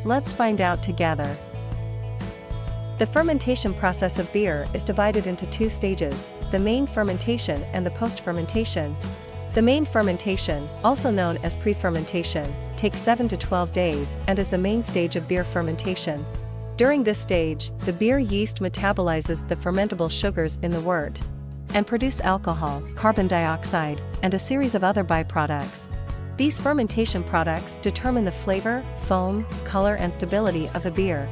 Let's find out together. The fermentation process of beer is divided into two stages, the main fermentation and the post-fermentation. The main fermentation, also known as pre-fermentation, takes 7 to 12 days and is the main stage of beer fermentation. During this stage, the beer yeast metabolizes the fermentable sugars in the wort and produce alcohol, carbon dioxide, and a series of other byproducts. These fermentation products determine the flavor, foam, color, and stability of a beer.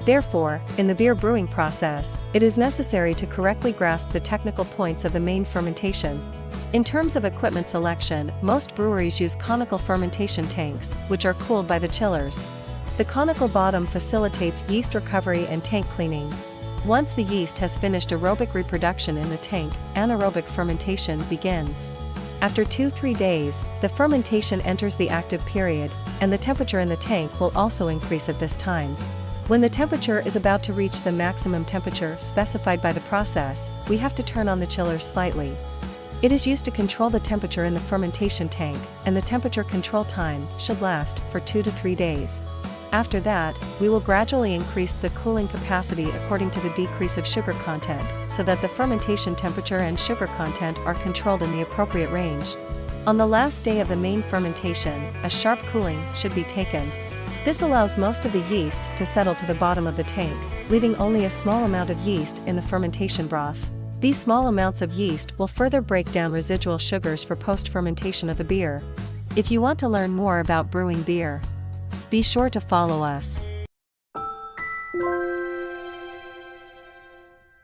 Therefore, in the beer brewing process, it is necessary to correctly grasp the technical points of the main fermentation. In terms of equipment selection, most breweries use conical fermentation tanks, which are cooled by the chillers. The conical bottom facilitates yeast recovery and tank cleaning. Once the yeast has finished aerobic reproduction in the tank, anaerobic fermentation begins. After 2-3 days, the fermentation enters the active period, and the temperature in the tank will also increase at this time. When the temperature is about to reach the maximum temperature specified by the process, we have to turn on the chillers slightly. It is used to control the temperature in the fermentation tank, and the temperature control time should last for 2 to 3 days. After that, we will gradually increase the cooling capacity according to the decrease of sugar content, so that the fermentation temperature and sugar content are controlled in the appropriate range. On the last day of the main fermentation, a sharp cooling should be taken. This allows most of the yeast to settle to the bottom of the tank, leaving only a small amount of yeast in the fermentation broth. These small amounts of yeast will further break down residual sugars for post-fermentation of the beer. If you want to learn more about brewing beer, be sure to follow us.